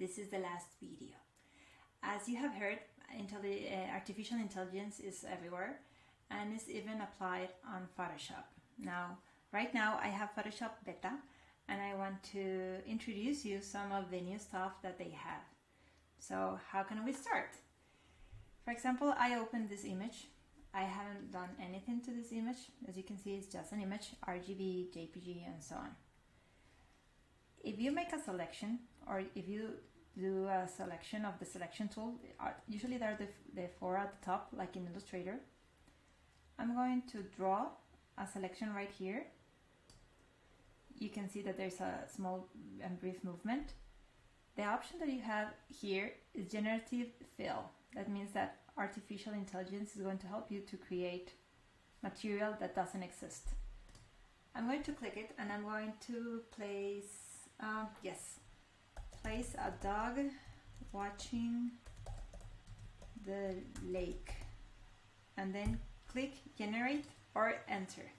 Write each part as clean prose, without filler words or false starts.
this is the last video. As you have heard, artificial intelligence is everywhere and is even applied on Photoshop. Now, right now I have Photoshop Beta and I want to introduce you some of the new stuff that they have. So how can we start? For example, I opened this image. I haven't done anything to this image. As you can see, it's just an image, RGB, JPG, and so on. If you make a selection, or if you do a selection of the selection tool, usually they're the four at the top, like in Illustrator. I'm going to draw a selection right here. You can see that there's a small and brief movement. The option that you have here is Generative Fill. That means that artificial intelligence is going to help you to create material that doesn't exist. I'm going to click it and I'm going to place a dog watching the lake, and then click generate or enter.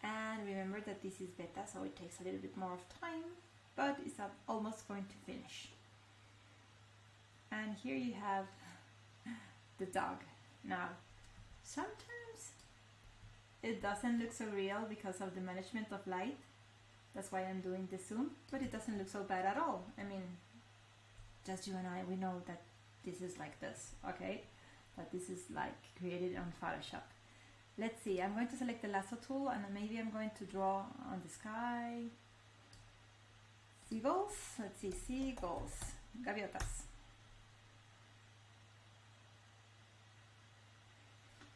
And remember that this is beta, so it takes a little bit more of time, but it's almost going to finish. And here you have the dog. Now, sometimes it doesn't look so real because of the management of light. That's why I'm doing the zoom, but it doesn't look so bad at all. I mean, just you and I, we know that this is like this, okay? That this is like created on Photoshop. Let's see, I'm going to select the lasso tool and maybe I'm going to draw on the sky. Seagulls, let's see, seagulls, gaviotas.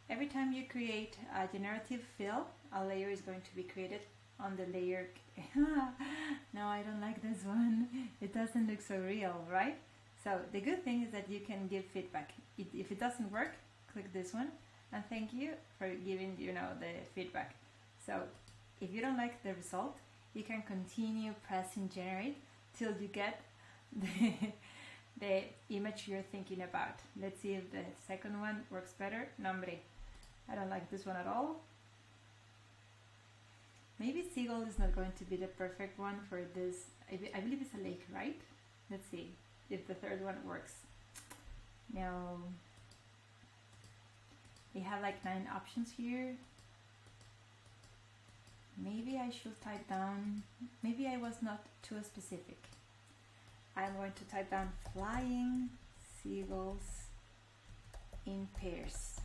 Every time you create a generative fill, a layer is going to be created on the layer. No, I don't like this one. It doesn't look so real, right? So the good thing is that you can give feedback. If it doesn't work, click this one, and thank you for giving the feedback. So if you don't like the result, you can continue pressing generate till you get the image you're thinking about. Let's see if the second one works better. No, hombre, I don't like this one at all. Maybe seagull is not going to be the perfect one for this. I believe it's a lake, right? Let's see if the third one works. No. We have like 9 options here. Maybe I should type down, maybe I was not too specific. I'm going to type down flying seagulls in pairs.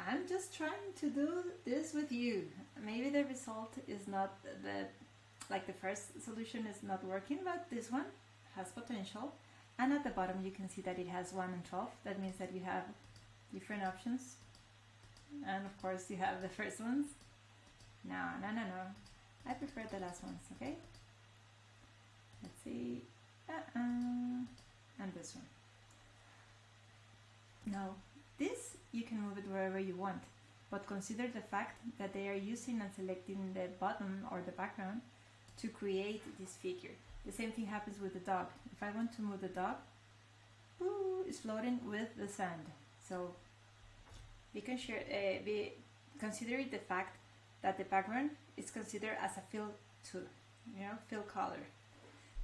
I'm just trying to do this with you. Maybe the result is not the first solution is not working, but this one has potential. And at the bottom you can see that it has 1 and 12. That means that you have different options. And of course you have the first ones. No. I prefer the last ones, okay? Let's see. And this one. Now, this you can move it wherever you want, but consider the fact that they are using and selecting the bottom or the background to create this figure. The same thing happens with the dog. If I want to move the dog, it's floating with the sand. So consider the fact that the background is considered as a fill tool, fill color.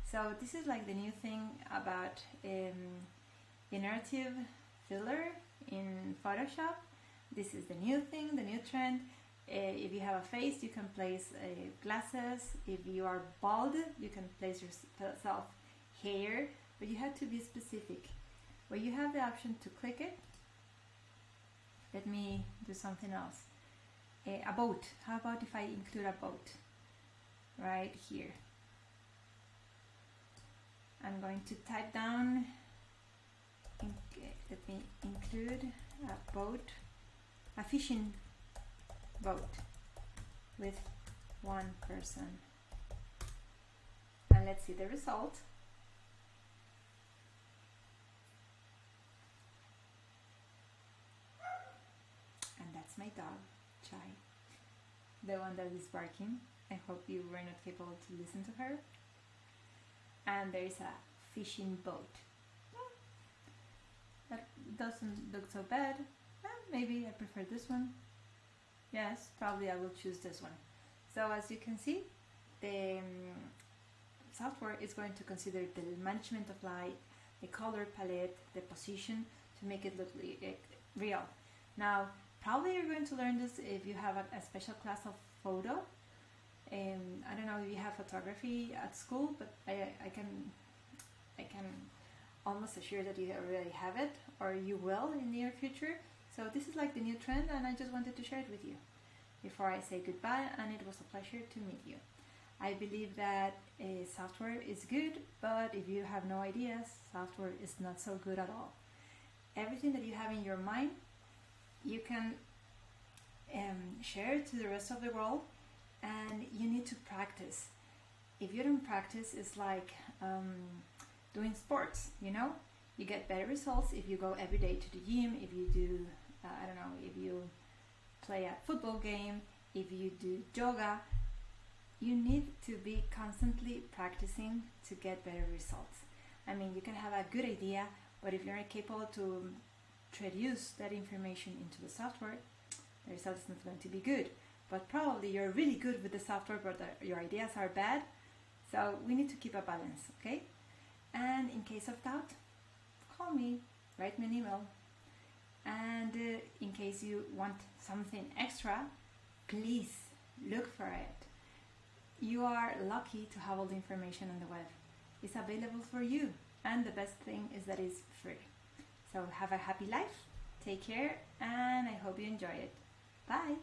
So this is like the new thing about generative filler in Photoshop. This is the new thing, the new trend. If you have a face, you can place glasses. If you are bald, you can place yourself hair, but you have to be specific. Where you have the option to click it, let me do something else. A boat. How about if I include a boat right here? I'm going to type down, let me include a boat, a fishing boat with 1 person. And let's see the result. And that's my dog, Chai, the one that is barking. I hope you were not capable to listen to her. And there is a fishing boat. That doesn't look so bad. Maybe I prefer this one. Yes, probably I will choose this one. So as you can see, the software is going to consider the management of light, the color palette, the position to make it look real. Now, probably you're going to learn this if you have a special class of photo. I don't know if you have photography at school, but I can almost assure that you already have it, or you will in the near future. So this is like the new trend, and I just wanted to share it with you before I say goodbye, and it was a pleasure to meet you. I believe that software is good, but if you have no ideas, software is not so good at all. Everything that you have in your mind, you can share to the rest of the world, and you need to practice. If you don't practice, it's like doing sports, you know? You get better results if you go every day to the gym, if you do, I don't know, if you play a football game, if you do yoga. You need to be constantly practicing to get better results. I mean, you can have a good idea, but if you're not capable to introduce that information into the software, the result is not going to be good. But probably you're really good with the software, but your ideas are bad. So we need to keep a balance, okay? And in case of doubt, call me, write me an email. And in case you want something extra, please look for it. You are lucky to have all the information on the web. It's available for you, and the best thing is that it's free. So have a happy life, take care, and I hope you enjoy it. Bye!